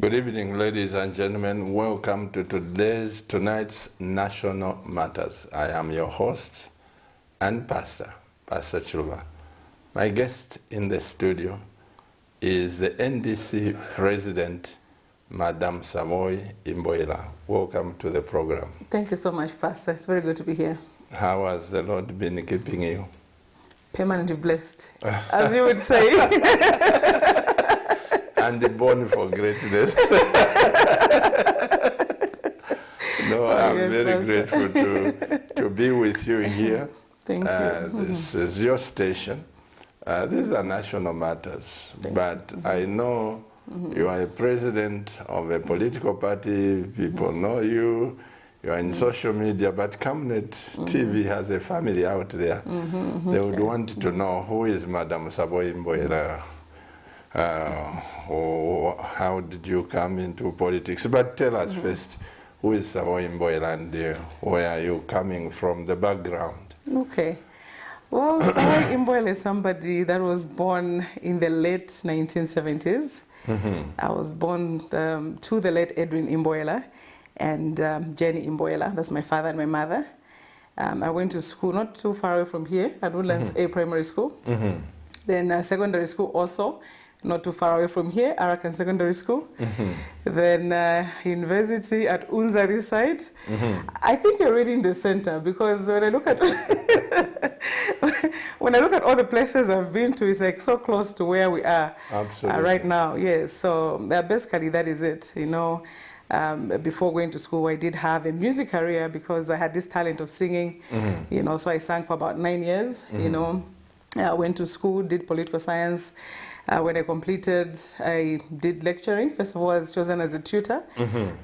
Good evening, ladies and gentlemen. Welcome to tonight's National Matters. I am your host and Pastor Chiluba. My guest in the studio is the NDC President, Madam SABOI IMBOELA. Welcome to the program. Thank you so much, Pastor. It's very good to be here. How has the Lord been keeping you? Permanently blessed, as you would say. And born for greatness. No, I'm yes, very Pastor. grateful to be with you here. Thank you. This is your station. These are national matters, but I know you are a president of a political party. People know you. You are in social media, but Camnet TV has a family out there. They would want to know who is Madam SABOI IMBOELA. How did you come into politics? But tell us first, who is SABOI IMBOELA and where are you coming from, the background? Okay. Well, SABOI IMBOELA is somebody that was born in the late 1970s. I was born to the late Edwin IMBOELA and Jenny IMBOELA. That's my father and my mother. I went to school not too far away from here at Woodlands A Primary School. Then secondary school also, not too far away from here, Arakan Secondary School. Then university at Unza this side. I think you're really in the center because when I look at when I look at all the places I've been to, it's like so close to where we are right now. Yes, so basically that is it. You know, before going to school, I did have a music career because I had this talent of singing. You know, so I sang for about 9 years. You know, I went to school, did political science. When I completed, I did lecturing. First of all, I was chosen as a tutor.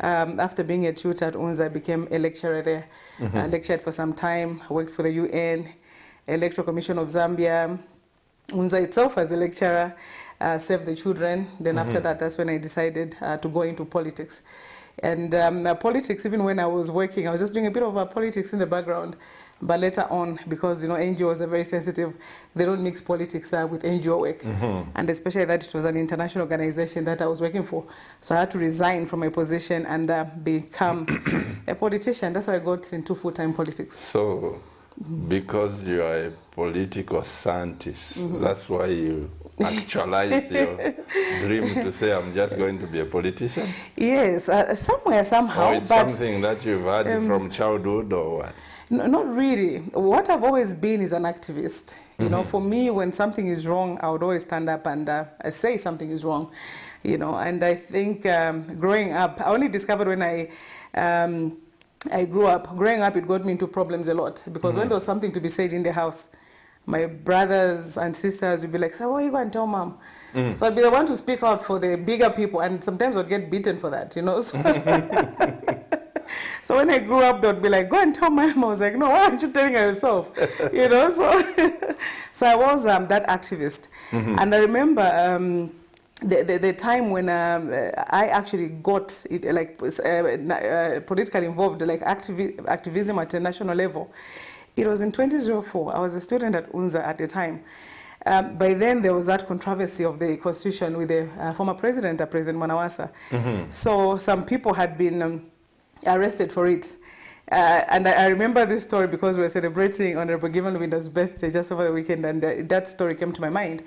After being a tutor at UNZA, I became a lecturer there. I lectured for some time. I worked for the UN, Electoral Commission of Zambia, UNZA itself as a lecturer, Save the Children. Then after that, that's when I decided to go into politics. And politics, even when I was working, I was just doing a bit of politics in the background. But later on, because, you know, NGOs are very sensitive, they don't mix politics with NGO work. And especially that it was an international organization that I was working for. So I had to resign from my position and become a politician. That's how I got into full-time politics. So, because you are a political scientist, that's why you actualized your dream to say, I'm just going to be a politician? Yes, somewhere, somehow. Or it's something that you've had from childhood or what? No, not really. What I've always been is an activist. You know, for me, when something is wrong, I would always stand up and say something is wrong. You know, and I think growing up, I only discovered when I grew up. Growing up, it got me into problems a lot because when there was something to be said in the house, my brothers and sisters would be like, so what are you going to tell mom? So I'd be the one to speak out for the bigger people, and sometimes I'd get beaten for that, you know. So when I grew up, they'd be like, go and tell mom. I was like, no, why aren't you telling her yourself? You know, so I was that activist. And I remember the time when I actually got politically involved, like activism at a national level. It was in 2004. I was a student at UNZA at the time. By then, there was that controversy of the constitution with the former president, President Mwanawasa. So some people had been arrested for it. And I remember this story because we were celebrating Honorable Given Winder's birthday just over the weekend, and that story came to my mind.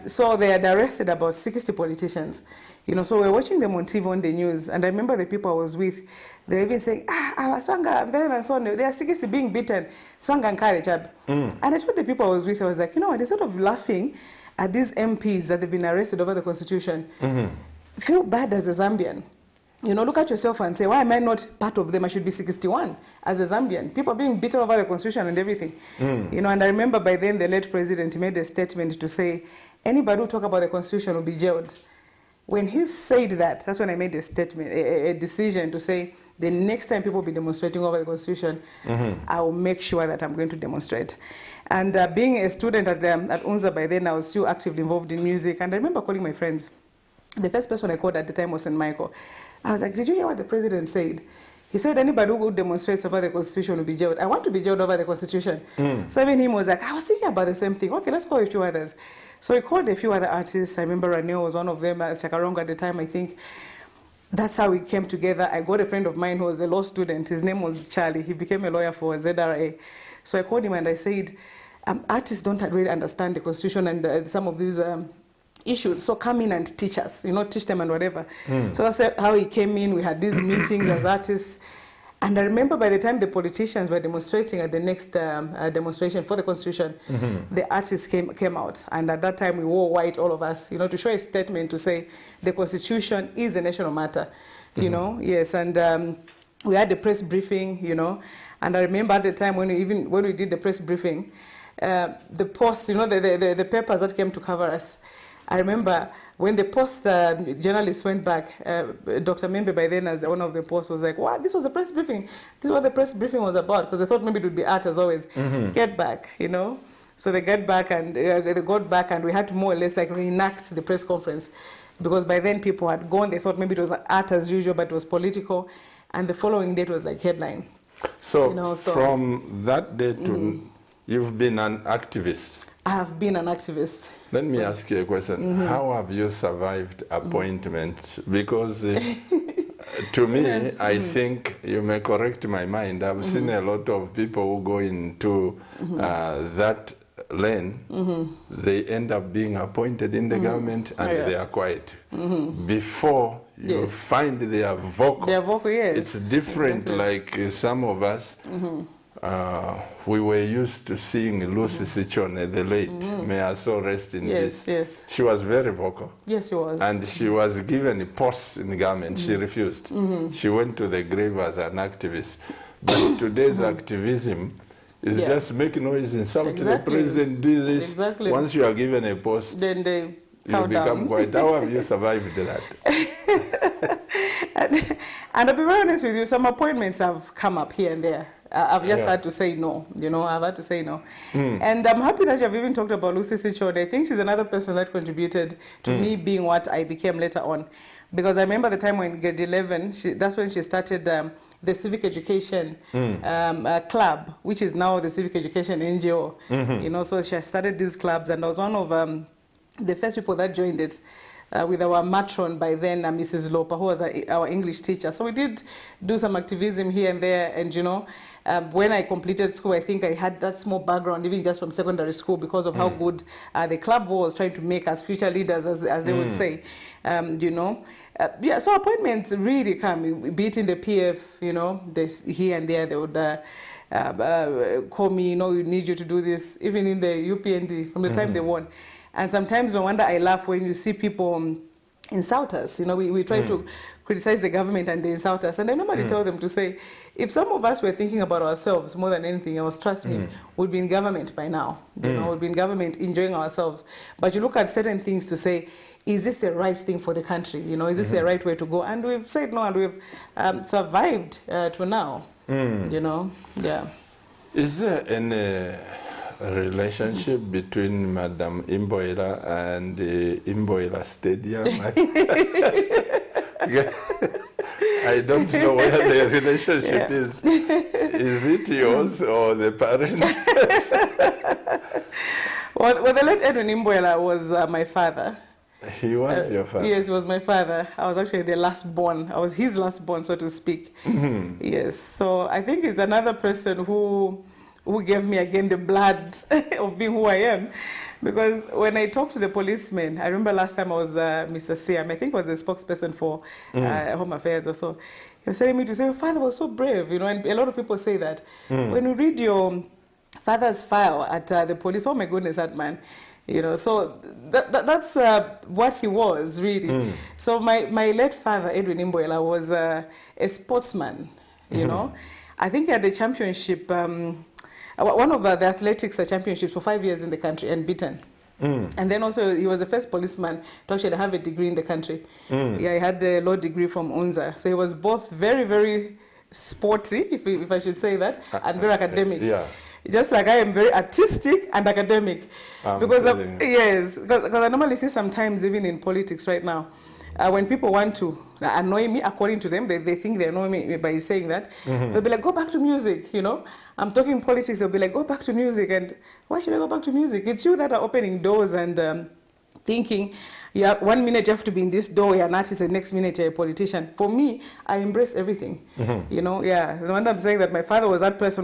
So they had arrested about 60 politicians. You know, so we were watching them on TV on the news, and I remember the people I was with, they were even saying, Swanga, very and so on, they are 60 being beaten, Swanga and Karechab. And I told the people I was with, I was like, you know what, instead of laughing at these MPs that they've been arrested over the constitution, feel bad as a Zambian. You know, look at yourself and say, why am I not part of them? I should be 61 as a Zambian. People are being beaten over the constitution and everything. You know, and I remember by then the late president made a statement to say, anybody who talk about the constitution will be jailed. When he said that, that's when I made a statement, a decision to say, the next time people will be demonstrating over the constitution, I will make sure that I'm going to demonstrate. And being a student at UNZA by then, I was still actively involved in music. And I remember calling my friends. The first person I called at the time was St. Michael. I was like, did you hear what the president said? He said anybody who demonstrates over the constitution will be jailed. I want to be jailed over the constitution. So even him was like, I was thinking about the same thing. Okay, let's call a few others. So we called a few other artists. I remember Ranil was one of them, Chakarongo at the time, I think. that's how we came together. I got a friend of mine who was a law student. His name was Charlie. He became a lawyer for ZRA. So I called him and I said, artists don't really understand the Constitution and some of these issues. So come in and teach us, teach them and whatever. So that's how he came in. We had these meetings as artists. And I remember by the time the politicians were demonstrating at the next demonstration for the Constitution, the artists came out. And at that time, we wore white, all of us, to show a statement to say the Constitution is a national matter, yes. And we had the press briefing, And I remember at the time when we did the press briefing, the Post, the papers that came to cover us, I remember when the Post journalists went back, Dr. Membe, by then as the owner of the Post, was like, "What? This was a press briefing. This is what the press briefing was about," because they thought maybe it would be art as always. Get back, So they got back and we had to more or less like reenact the press conference, because by then people had gone. They thought maybe it was art as usual, but it was political. And the following day it was like headline. So, from that day to you've been an activist. I have been an activist. Let me ask you a question. How have you survived appointment? Because to me, I think, you may correct my mind, I've seen a lot of people who go into that lane, they end up being appointed in the government and they are quiet. Before you find they are vocal. They are vocal, yes. It's different, like some of us. We were used to seeing Lucy Sichone, the late, may her soul rest in peace. Yes. She was very vocal. Yes, she was. And she was given a post in the government. She refused. She went to the grave as an activist. But today's activism is just make noise, insult the president, do this. Once you are given a post, then they you become quiet. How have you survived that? And I'll be very honest with you, some appointments have come up here and there. I've just had to say no, I've had to say no. And I'm happy that you've even talked about Lucy Sichone. I think she's another person that contributed to me being what I became later on. Because I remember the time when grade 11, that's when she started the Civic Education Club, which is now the Civic Education NGO. So she started these clubs, and I was one of the first people that joined it. With our matron by then, Mrs. Lopa, who was our English teacher. So we did do some activism here and there, and when I completed school, I think I had that small background, even just from secondary school, because of how good the club was trying to make us future leaders, as they would say, so appointments really come, be it in the PF, here and there, they would call me, we need you to do this, even in the UPND, from the time they won. And sometimes no wonder I laugh when you see people insult us. We try to criticize the government and they insult us. And I normally tell them to say, if some of us were thinking about ourselves more than anything else, trust me, we'd be in government by now. We'd be in government enjoying ourselves. But you look at certain things to say, is this the right thing for the country? Is this the right way to go? And we've said no, and we've survived to now. Is there any relationship between Madam IMBOELA and the IMBOELA Stadium? I don't know where the relationship is. Is it yours or the parents? Well, the late Edwin IMBOELA was my father. He was your father? Yes, he was my father. I was actually the last born. I was his last born, so to speak. Yes, so I think he's another person who gave me again the blood of being who I am. Because when I talked to the policeman, I remember last time I was Mr. Siam, I think was a spokesperson for Home Affairs or so. He was telling me to say, your father was so brave, and a lot of people say that. When you read your father's file at the police, oh my goodness, that man. So that's what he was, really. So my late father, Edwin IMBOELA, was a sportsman, I think he had the championship, one of the athletics championships for 5 years in the country and beaten. And then also he was the first policeman to actually have a degree in the country. Yeah, he had a law degree from UNZA. So he was both very, very sporty, if I should say that, and very academic. Yeah. Just like I am very artistic and academic. Because I normally see sometimes even in politics right now, when people want to annoy me, according to them, they think they annoy me by saying that. They'll be like, go back to music, I'm talking politics, they'll be like, go back to music. And why should I go back to music? It's you that are opening doors and thinking, yeah, 1 minute you have to be in this door, you're an artist, the next minute you're a politician. For me, I embrace everything. You know, yeah. The one I'm saying that my father was that person,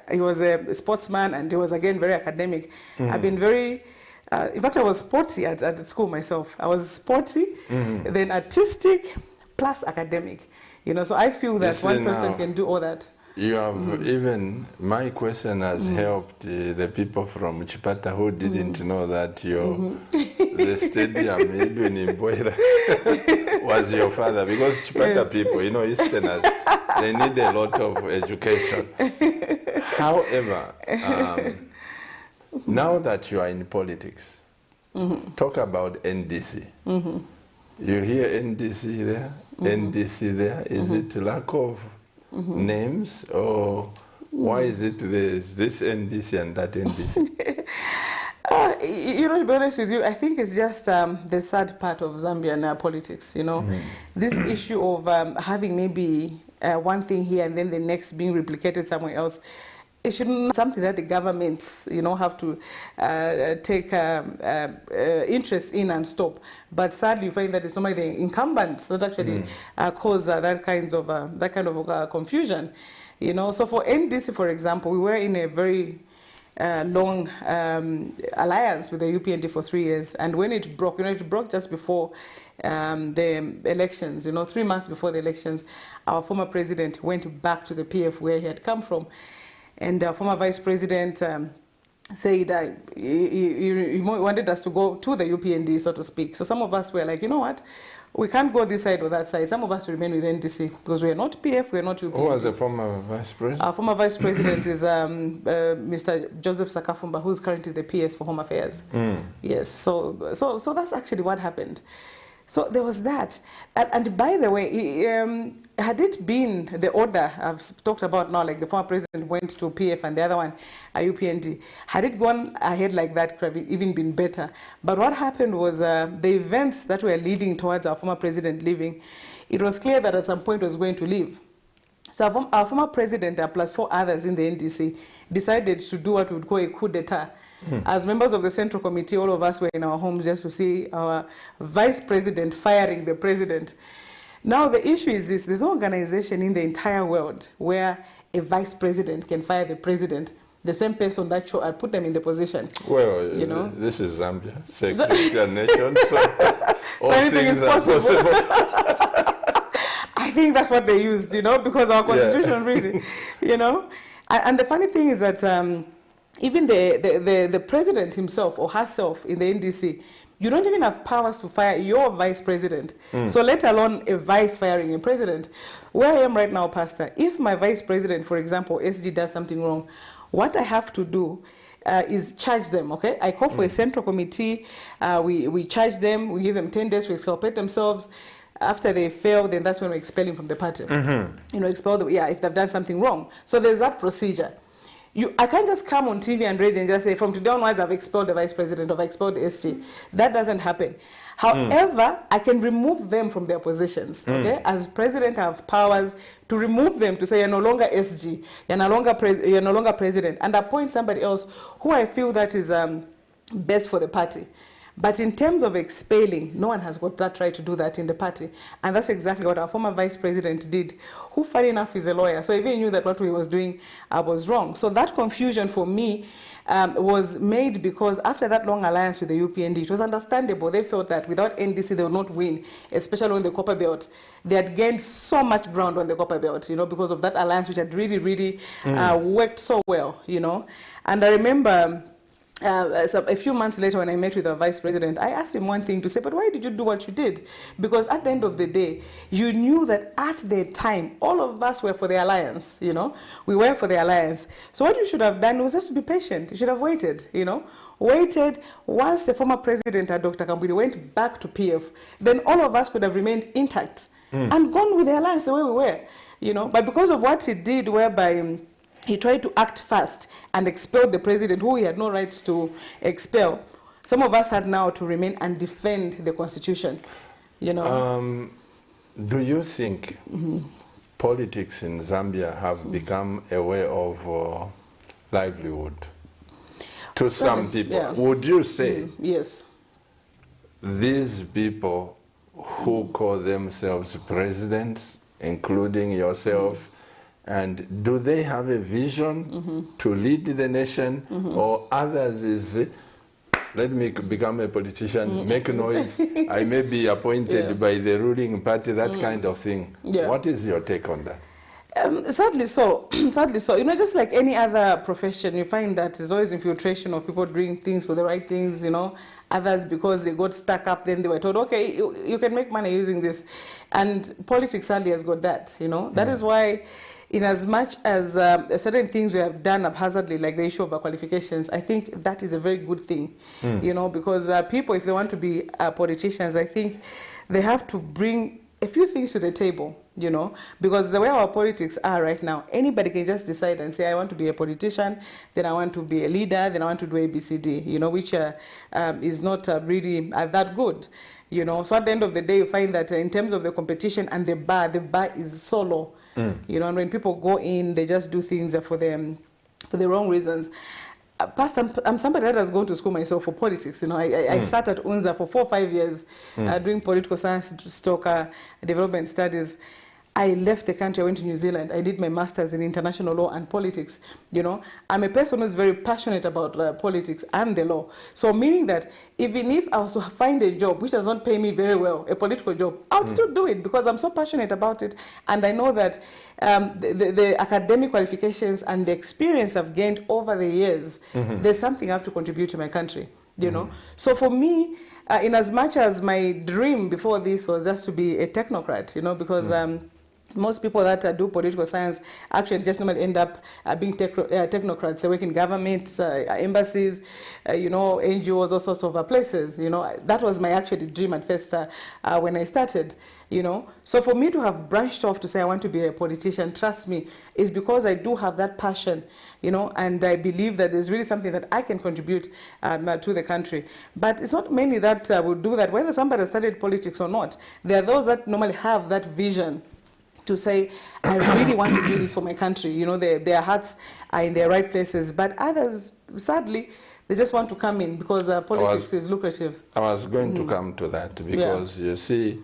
he was a sportsman, and he was again very academic. I've been very, in fact, I was sporty at school myself. I was sporty, then artistic, plus academic. You know, so I feel that one person can do all that. You have even, my question has helped the people from Chipata who didn't know that the stadium, even in IMBOELA, was your father. Because Chipata people, you know, Easterners, they need a lot of education. However, now that you are in politics, talk about NDC. You hear NDC there, NDC there. Is it lack of names, or why is it this NDC and that NDC? You know, to be honest with you, I think it's just the sad part of Zambian politics, you know. This issue of having maybe one thing here and then the next being replicated somewhere else. It shouldn't be something that the governments, you know, have to take interest in and stop. But sadly, you find that it's normally the incumbents that actually cause that kind of confusion. You know, so for NDC, for example, we were in a very long alliance with the UPND for 3 years, and when it broke, you know, it broke just before the elections. You know, 3 months before the elections, our former president went back to the PF where he had come from. And our former vice president said he wanted us to go to the UPND, so to speak. So some of us were like, you know what, we can't go this side or that side. Some of us remain with NDC because we are not PF, we are not UPND. Who was the former vice president? Our former vice president is Mr. Joseph Sakafumba, who's currently the PS for Home Affairs. Yes, so that's actually what happened. So there was that. And by the way, had it been the order I've talked about now, like the former president went to PF and the other one, UPND, had it gone ahead like that, could have even been better. But what happened was the events that were leading towards our former president leaving, it was clear that at some point he was going to leave. So our former president, plus 4 others in the NDC, decided to do what we would call a coup d'etat. As members of the Central Committee, all of us were in our homes just to see our vice president firing the president. Now the issue is this: there's no organization in the entire world where a vice president can fire the president. The same person that I put them in the position. Well, you know, this is Zambia, secretary nation, so anything is possible. I think that's what they used, you know, because our constitution really, you know. And the funny thing is that even the president himself or herself in the NDC, you don't even have powers to fire your vice president. So let alone a vice firing a president. Where I am right now, Pastor, if my vice president, for example, SG, does something wrong, what I have to do is charge them, okay? I call for a central committee, we charge them, we give them 10 days to exculpate themselves. After they fail, then that's when we expel him from the party. You know, expel them, yeah, if they've done something wrong. So there's that procedure. I can't just come on TV and radio and just say, from today onwards, I've expelled the vice president, or I've expelled the SG. That doesn't happen. However, I can remove them from their positions. Okay? As president, I have powers to remove them, to say, you're no longer SG, you're no longer president, and appoint somebody else who I feel that is best for the party. But in terms of expelling, no one has got that right to do that in the party. And that's exactly what our former vice president did, who, funny enough, is a lawyer. So even knew that what he was doing was wrong. So that confusion for me was made because after that long alliance with the UPND, it was understandable. They felt that without NDC, they would not win, especially on the Copper Belt. They had gained so much ground on the Copper Belt, you know, because of that alliance, which had really, really worked so well, you know. And I remember so a few months later when I met with the vice president, I asked him one thing to say, but why did you do what you did? Because at the end of the day, you knew that at the time, all of us were for the alliance, you know. We were for the alliance. So what you should have done was just to be patient. You should have waited, you know. Waited. Once the former president, Dr. Kambwili, went back to PF, then all of us could have remained intact and gone with the alliance the way we were, you know. But because of what he did, whereby he tried to act fast and expel the president who he had no rights to expel, some of us had now to remain and defend the constitution, you know. Do you think politics in Zambia have become a way of livelihood to some people? Yeah. Would you say yes, these people who call themselves presidents, including yourself, and do they have a vision to lead the nation, or others is, let me become a politician, make noise, I may be appointed by the ruling party, that kind of thing. What is your take on that? Sadly so. Sadly so. You know, just like any other profession, you find that there's always infiltration of people doing things for the right things, you know. Others, because they got stuck up, then they were told, okay, you can make money using this. And politics sadly has got that, you know. That is why, in as much as certain things we have done haphazardly, like the issue of qualifications, I think that is a very good thing, you know, because people, if they want to be politicians, I think they have to bring a few things to the table, you know, because the way our politics are right now, anybody can just decide and say, I want to be a politician, then I want to be a leader, then I want to do ABCD, you know, which is not really that good, you know. So at the end of the day, you find that in terms of the competition and the bar is so low, you know, and when people go in, they just do things for the wrong reasons. Pastor, I'm somebody that has gone to school myself for politics. You know, I sat at UNZA for 4 or 5 years doing political science, development studies. I left the country, I went to New Zealand. I did my master's in international law and politics. You know, I'm a person who's very passionate about politics and the law. So meaning that even if I was to find a job which does not pay me very well, a political job, I would still do it because I'm so passionate about it. And I know that the academic qualifications and the experience I've gained over the years, there's something I have to contribute to my country, you know. So for me, in as much as my dream before this was just to be a technocrat, you know, because most people that do political science actually just normally end up being technocrats. They work in governments, embassies, you know, NGOs, all sorts of places. You know, that was my actual dream at first when I started. You know, so for me to have branched off to say I want to be a politician, trust me, is because I do have that passion, you know, and I believe that there's really something that I can contribute to the country. But it's not many that will do that, whether somebody studied politics or not. There are those that normally have that vision to say, I really want to do this for my country. You know, their hearts are in the right places. But others, sadly, they just want to come in because politics is lucrative. I was going to come to that because, you see,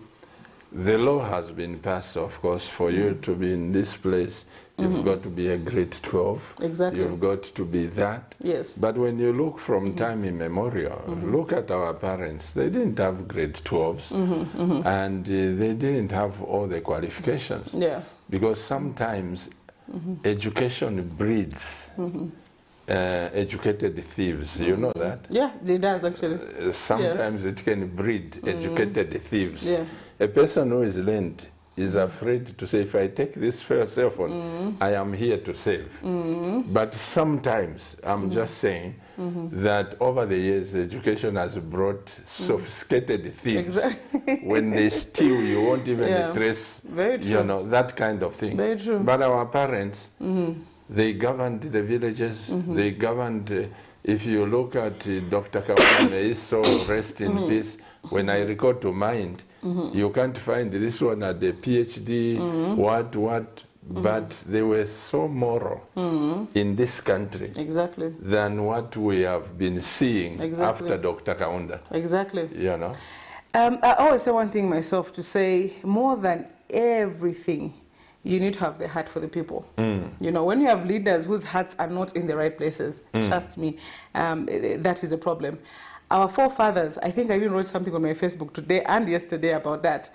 the law has been passed, of course, for you to be in this place. You've got to be a grade 12. Exactly. You've got to be that. Yes. But when you look from time immemorial, look at our parents. They didn't have grade 12s, and they didn't have all the qualifications. Yeah. Because sometimes education breeds educated thieves. You know that? Yeah, it does actually. Sometimes it can breed educated thieves. Yeah. A person who is learned is afraid to say, if I take this cell phone, I am here to save. But sometimes, I'm just saying, that over the years, education has brought sophisticated thieves. Exactly. When they steal, you won't even trace, you know, that kind of thing. Very true. But our parents, they governed the villages, they governed, if you look at Dr. Kawana, his soul rest in peace, when I recall to mind, you can't find this one at the PhD, but they were so moral in this country than what we have been seeing after Dr. Kaunda. Exactly. You know? I always say one thing myself, to say more than everything, you need to have the heart for the people. You know, when you have leaders whose hearts are not in the right places, trust me, that is a problem. Our forefathers, I think I even wrote something on my Facebook today and yesterday about that.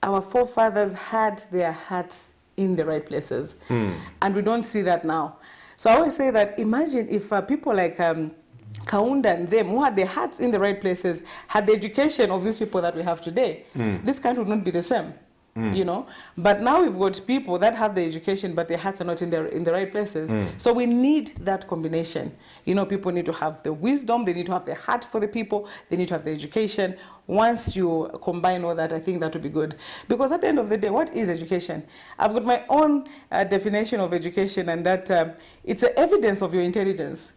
Our forefathers had their hearts in the right places. And we don't see that now. So I always say that, imagine if people like Kaunda and them, who had their hearts in the right places, had the education of these people that we have today, this country would not be the same. You know, but now we've got people that have the education, but their hearts are not in the right places. So we need that combination. You know, people need to have the wisdom, they need to have the heart for the people, they need to have the education. Once you combine all that, I think that would be good. Because at the end of the day, what is education? I've got my own definition of education, and that it's an evidence of your intelligence.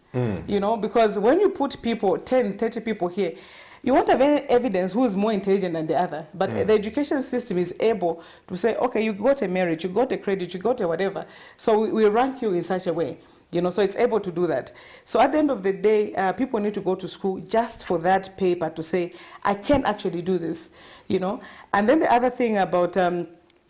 You know, because when you put people, 10, 30 people here, you won't have any evidence who is more intelligent than the other. But the education system is able to say, okay, you got a merit, you got a credit, you got a whatever. So we rank you in such a way. You know, so it's able to do that. So at the end of the day, people need to go to school just for that paper to say, I can actually do this, you know. And then the other thing about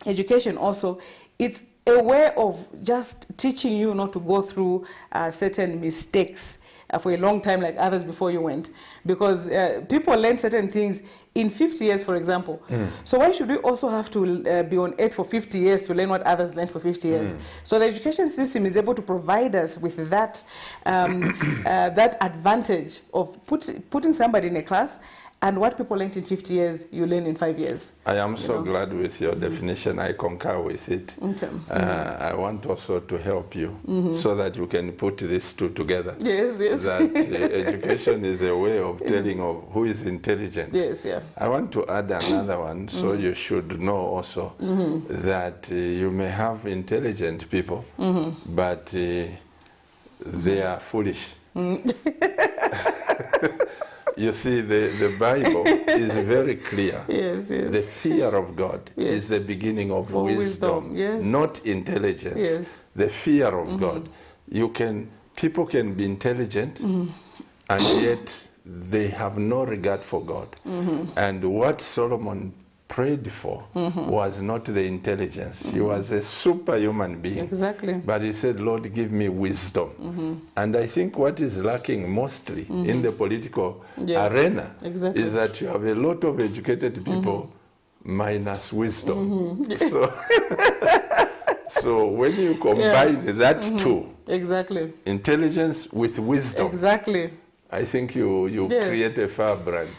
education also, it's a way of just teaching you not to go through certain mistakes for a long time like others before you went. Because people learn certain things in 50 years, for example. So why should we also have to be on earth for 50 years to learn what others learned for 50 years? So the education system is able to provide us with that, that advantage of putting somebody in a class, and what people learned in 50 years, you learn in 5 years. I am so glad with your definition. I concur with it. Okay. I want also to help you so that you can put these two together. Yes, yes. That education is a way of telling of who is intelligent. Yes, yeah. I want to add another one, so you should know also that you may have intelligent people, but they are foolish. You see, the Bible is very clear. Yes, yes. The fear of God is the beginning of wisdom, yes. not intelligence. Yes. The fear of God. People can be intelligent, and yet they have no regard for God. And what Solomon prayed for was not the intelligence. He was a superhuman being. Exactly. But he said, Lord, give me wisdom. And I think what is lacking mostly in the political arena is that you have a lot of educated people minus wisdom. So when you combine that two, intelligence with wisdom, I think you create a fair brand.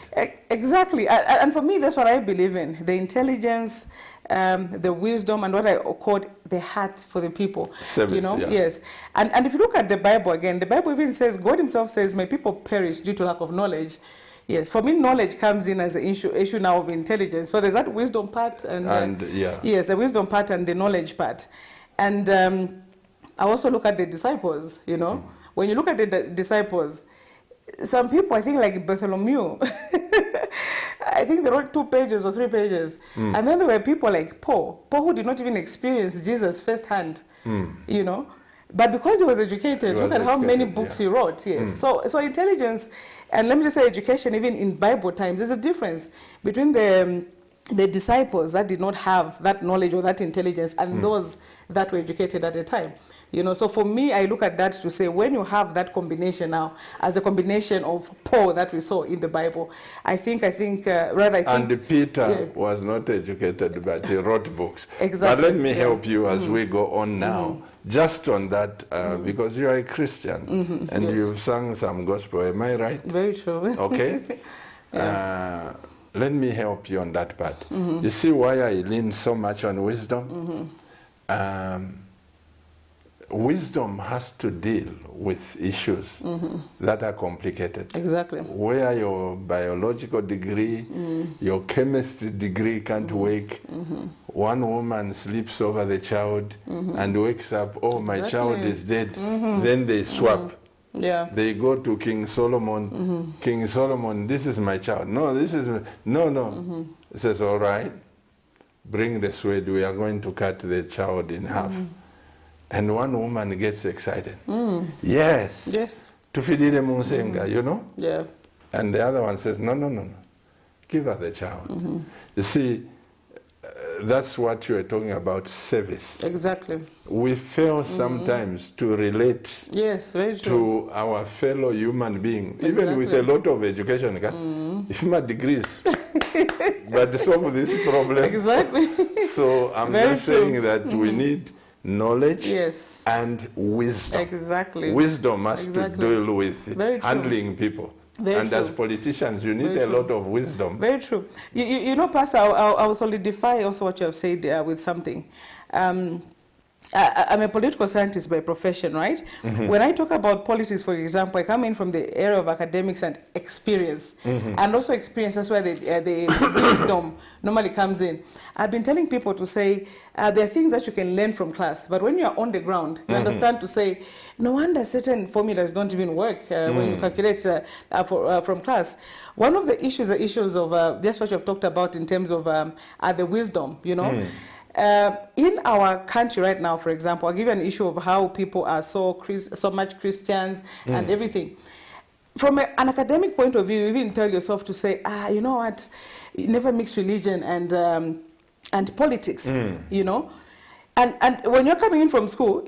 Exactly. And for me, that's what I believe in. The intelligence, the wisdom, and what I call the heart for the people. Service, you know? Yes. And if you look at the Bible again, the Bible even says, God himself says, my people perish due to lack of knowledge. Yes, for me, knowledge comes in as an issue now of intelligence. So there's that wisdom part, yes, the wisdom part and the knowledge part. And I also look at the disciples, you know. When you look at the disciples, some people, I think like Bartholomew, I think they wrote 2 pages or 3 pages. And then there were people like Paul who did not even experience Jesus firsthand, you know. But because he was educated, look at how many books he wrote. Yes. So intelligence, and let me just say education, even in Bible times, there's a difference between the disciples that did not have that knowledge or that intelligence and those that were educated at the time. You know, so for me, I look at that to say, when you have that combination now, as a combination of Paul that we saw in the Bible, I think, And Peter was not educated, but he wrote books. Exactly. But let me help you as we go on now, just on that, because you are a Christian, and you've sung some gospel, am I right? Very true. Okay. Let me help you on that part. You see why I lean so much on wisdom? Wisdom has to deal with issues that are complicated. Exactly. Where your biological degree, your chemistry degree can't work. One woman sleeps over the child and wakes up, oh, my child is dead. Then they swap. They go to King Solomon. King Solomon, this is my child. No, this is, no. He says, all right, bring the sword. We are going to cut the child in half. And one woman gets excited. Yes. Tufidile Munsenga, you know? Yeah. And the other one says, no. Give her the child. You see, that's what you are talking about, service. Exactly. We fail sometimes to relate very true. to our fellow human being, even with a lot of education. If you have degrees, but solve this problem. Exactly. So I'm just saying that we need knowledge and wisdom. Exactly. Wisdom has to deal with handling people. And as politicians, you need a lot of wisdom. Very true. You know, Pastor, I'll solidify also what you have said with something. I'm a political scientist by profession, right? When I talk about politics, for example, I come in from the area of academics and experience. And also experience, that's where the wisdom normally comes in. I've been telling people to say, there are things that you can learn from class, but when you're on the ground, you understand to say, no wonder certain formulas don't even work when you calculate from class. One of the issues of just what you've talked about in terms of the wisdom, you know, in our country right now, for example, I'll give you an issue of how people are so much Christians and everything. From an academic point of view, you even tell yourself to say, you know what, you never mix religion and politics, you know. And when you're coming in from school,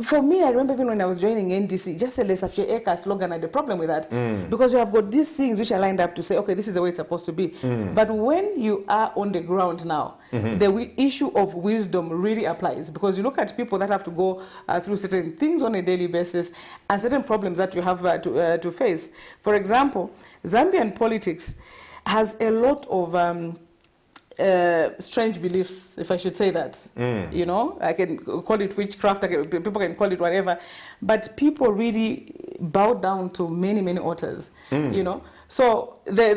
for me, I remember even when I was joining NDC, just a laissez-faire eka slogan, I had a problem with that. Because you have got these things which are lined up to say, okay, this is the way it's supposed to be. But when you are on the ground now, the issue of wisdom really applies. Because you look at people that have to go through certain things on a daily basis and certain problems that you have to face. For example, Zambian politics has a lot of strange beliefs, if I should say that. You know, I can call it witchcraft, people can call it whatever, but people really bow down to many, many authors, you know. So the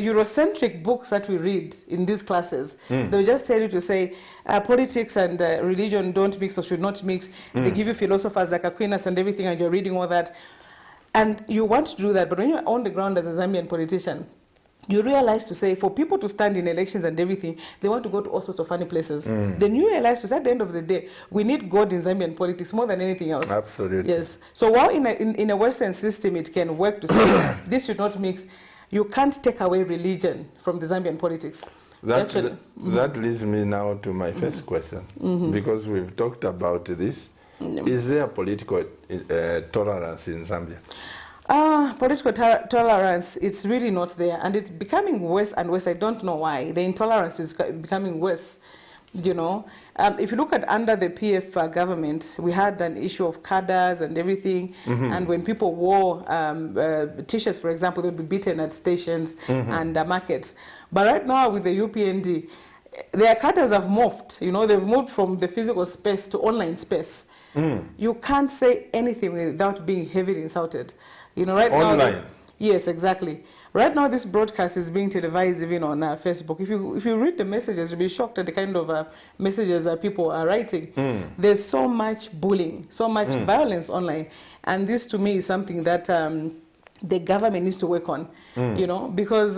Eurocentric books that we read in these classes, they'll just tell you to say politics and religion don't mix or should not mix. They give you philosophers like Aquinas and everything, and you're reading all that. And you want to do that, but when you're on the ground as a Zambian politician, you realize to say, for people to stand in elections and everything, they want to go to all sorts of funny places. Then you realize to say, at the end of the day, we need God in Zambian politics more than anything else. Absolutely. Yes. So while in a Western system it can work to say, this should not mix, you can't take away religion from the Zambian politics. That leads me now to my first question, because we've talked about this. Is there political tolerance in Zambia? Political tolerance, it's really not there, and it's becoming worse and worse. I don't know why. The intolerance is becoming worse, you know. If you look at under the PF government, we had an issue of cadres and everything, and when people wore t-shirts, for example, they'd be beaten at stations and markets. But right now with the UPND, their cadres have morphed, you know, they've moved from the physical space to online space. You can't say anything without being heavily insulted. You know, right online. Now, yes, exactly. Right now, this broadcast is being televised even on Facebook. If you read the messages, you'll be shocked at the kind of messages that people are writing. There's so much bullying, so much violence online, and this to me is something that the government needs to work on. You know, because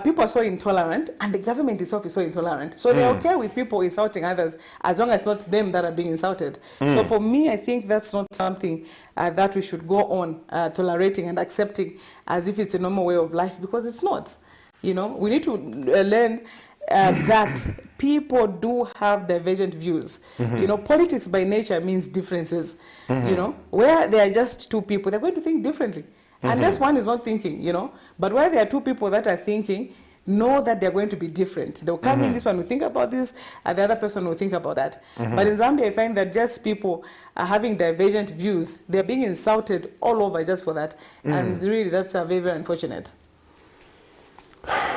people are so intolerant, and the government itself is so intolerant. So they're okay with people insulting others as long as it's not them that are being insulted. So for me, I think that's not something that we should go on tolerating and accepting as if it's a normal way of life, because it's not. You know, we need to learn that people do have divergent views. You know, politics by nature means differences. You know, where there are just two people, they're going to think differently. Unless one is not thinking, you know. But where there are two people that are thinking, know that they're going to be different. They'll come in, this one will think about this, and the other person will think about that. But in Zambia, I find that just people are having divergent views. They're being insulted all over just for that. And really, that's very, very unfortunate.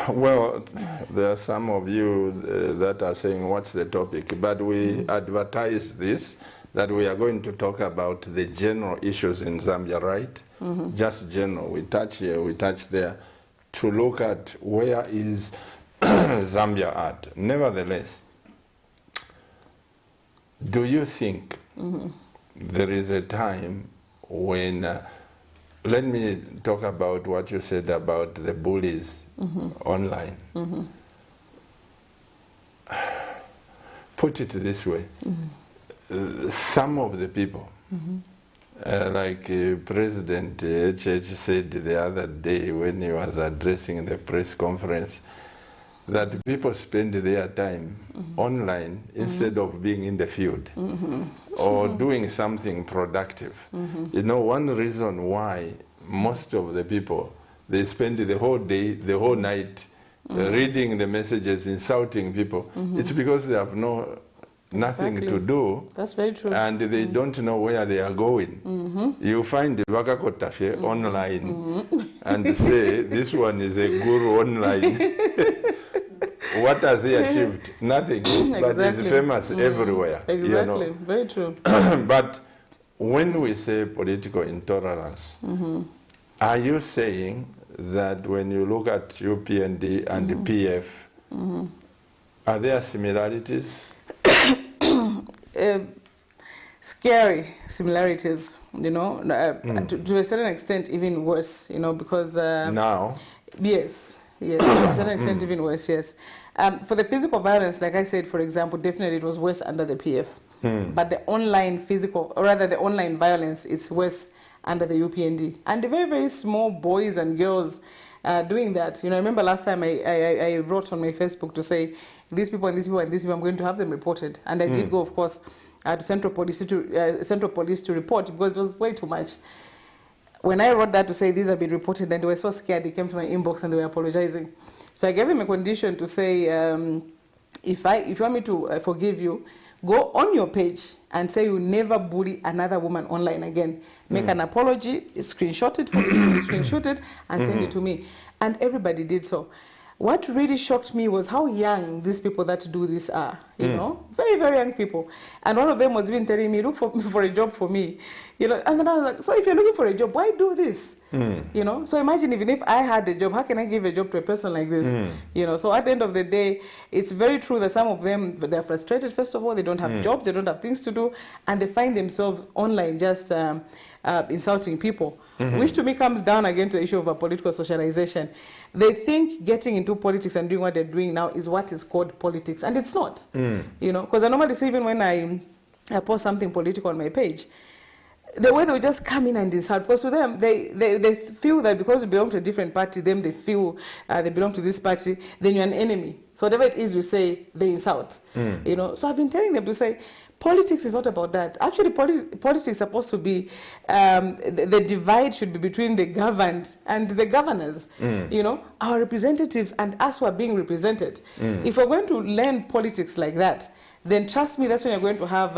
Well, there are some of you that are saying, what's the topic? But we advertise this, that we are going to talk about the general issues in Zambia, right? Just general. We touch here, we touch there, to look at where is Zambia at. Nevertheless, do you think there is a time when, let me talk about what you said about the bullies online. Put it this way, some of the people, like President HH said the other day when he was addressing the press conference, that people spend their time online instead of being in the field or doing something productive. You know, one reason why most of the people, they spend the whole day, the whole night reading the messages, insulting people, it's because they have nothing to do. That's very true. And they don't know where they are going. You find the Wakakotafe online and say, this one is a guru online. What has he achieved? Nothing. But he's famous everywhere. Exactly. You know? Very true. But when we say political intolerance, are you saying that when you look at UPND and the PF, are there similarities? Scary similarities, you know, to a certain extent even worse, you know, because now? Yes, Yes, to a certain extent even worse, yes. For the physical violence, like I said, for example, definitely it was worse under the PF. But the online physical, or rather the online violence, it's worse under the UPND. And the very, very small boys and girls doing that. You know, I remember last time I wrote on my Facebook to say, these people and these people and these people, I'm going to have them reported. And I did go, of course, to Central Police to report, because it was way too much. When I wrote that to say these have been reported, and they were so scared, they came to my inbox and they were apologizing. So I gave them a condition to say, if you want me to forgive you, go on your page and say you never bully another woman online again. Make an apology, screenshot it, and send it to me. And everybody did so. What really shocked me was how young these people that do this are, you know, very, very young people. And one of them was even telling me, look for a job for me, you know, and then I was like, so if you're looking for a job, why do this? You know, so imagine even if I had a job, how can I give a job to a person like this? You know, so at the end of the day, it's very true that some of them, they're frustrated, first of all, they don't have jobs, they don't have things to do, and they find themselves online just insulting people, which to me comes down again to the issue of political socialization. They think getting into politics and doing what they're doing now is what is called politics, and it's not. You know, because I normally see, even when I post something political on my page, the way they will just come in and insult, because to them, they feel that because you belong to a different party, them they feel they belong to this party, then you're an enemy. So whatever it is you say, they insult. You know, so I've been telling them to say, politics is not about that. Actually, politics is supposed to be, the divide should be between the governed and the governors. You know, our representatives and us who are being represented. If we're going to learn politics like that, then trust me, that's when you're going to have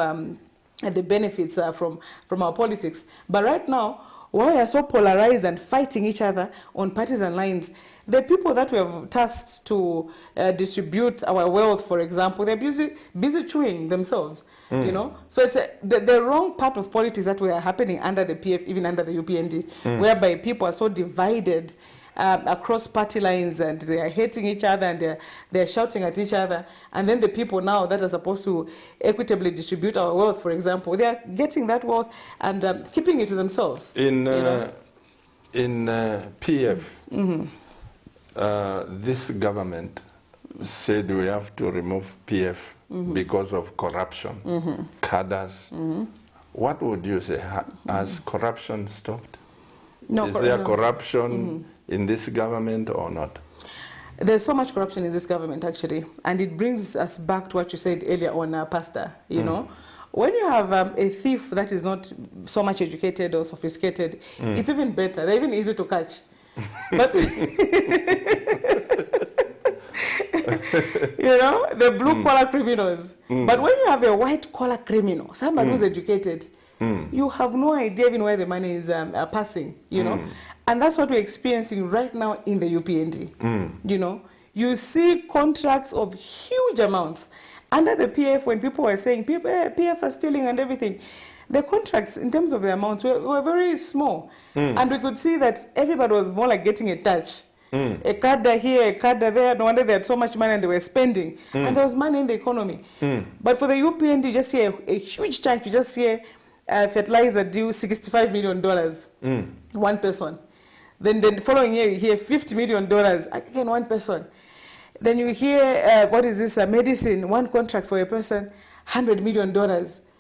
the benefits from our politics. But right now, while we are so polarized and fighting each other on partisan lines, the people that we have tasked to distribute our wealth, for example, they're busy chewing themselves. You know, so it's the wrong part of politics that were happening under the PF, even under the UPND, whereby people are so divided across party lines, and they are hating each other, and they're shouting at each other. And then the people now that are supposed to equitably distribute our wealth, for example, they are getting that wealth and keeping it to themselves. In PF, this government said we have to remove PF because of corruption, cadres. What would you say? Has corruption stopped? No, is there corruption in this government or not? There's so much corruption in this government, actually. And it brings us back to what you said earlier on, Pastor. You know, when you have a thief that is not so much educated or sophisticated, it's even better. They're even easy to catch. But you know, the blue-collar criminals. But when you have a white-collar criminal, somebody who's educated, you have no idea even where the money is passing, you know. And that's what we're experiencing right now in the UPND. You know, you see contracts of huge amounts. Under the PF, when people were saying, PF are stealing and everything, the contracts, in terms of the amounts, were very small. And we could see that everybody was more like getting a touch. A cadre here, a cadre there. No wonder they had so much money and they were spending. And there was money in the economy. But for the UPND, you just hear a huge chunk. You just hear fertilizer due $65 million, one person. Then the following year, you hear $50 million, again, one person. Then you hear, what is this, medicine, one contract for a person, $100 million.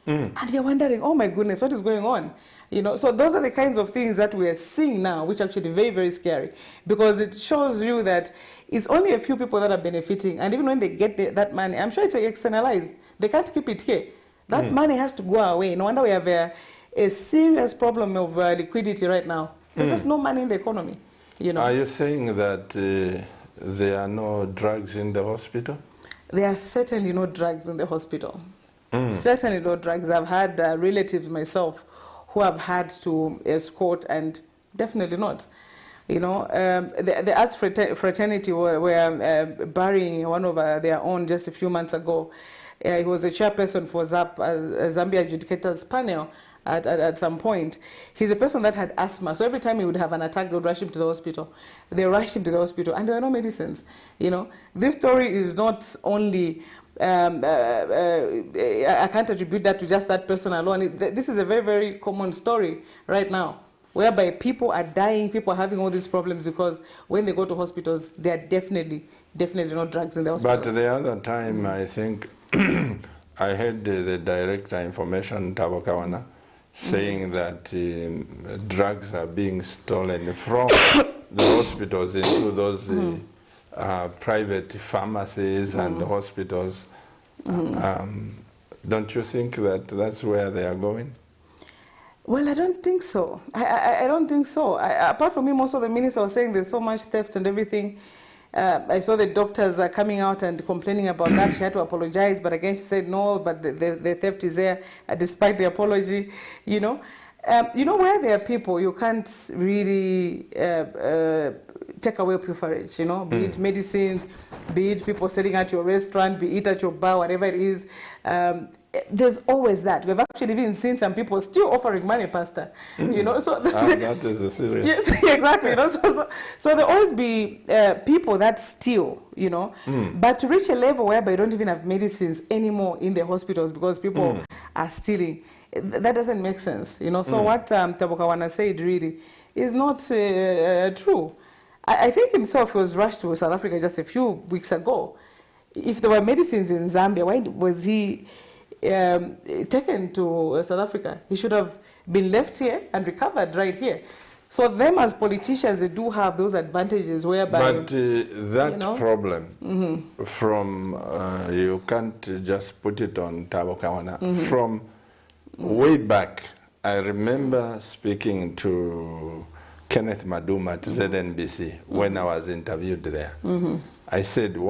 And you're wondering, oh my goodness, what is going on? You know, so those are the kinds of things that we are seeing now, which are actually very, very scary, because it shows you that it's only a few people that are benefiting. And even when they get that money, I'm sure it's externalized. They can't keep it here. That money has to go away. No wonder we have a serious problem of liquidity right now. There's just no money in the economy. You know. Are you saying that there are no drugs in the hospital? There are certainly no drugs in the hospital. Certainly no drugs. I've had relatives myself who have had to escort, and definitely not. You know, the arts fraternity were burying one of their own just a few months ago. He was a chairperson for Zambia Adjudicators panel at some point. He's a person that had asthma, so every time he would have an attack, they would rush him to the hospital. They rushed him to the hospital, and there were no medicines. You know, this story is not only I can't attribute that to just that person alone. This is a very, very common story right now. whereby people are dying, people are having all these problems because when they go to hospitals, there are definitely not drugs in the hospitals. But the other time, I think, I heard the director information, Tabokawana, saying that drugs are being stolen from the hospitals into those private pharmacies and hospitals. Don't you think that that's where they are going? Well, I don't think so. I don't think so. Apart from me, most of the ministers were saying there's so much theft and everything. I saw the doctors are coming out and complaining about that. She had to apologize, but again she said no, but the theft is there despite the apology, you know. Where there are people, you can't really take away privilege, you know, be it medicines, be it people sitting at your restaurant, be it at your bar, whatever it is. There's always that. We've actually even seen some people still offering money, Pastor. You know, so that is a serious. Yes, exactly. You know, so there always be people that steal. You know, but to reach a level whereby you don't even have medicines anymore in the hospitals because people are stealing, that doesn't make sense. You know, so what Tabokawana said really is not true. I think himself was rushed to South Africa just a few weeks ago. If there were medicines in Zambia, why was he taken to South Africa? He should have been left here and recovered right here. So them as politicians, they do have those advantages whereby... But that problem, from, you can't just put it on Tabokawana. From way back, I remember speaking to Kenneth Maduma at ZNBC when I was interviewed there. I said,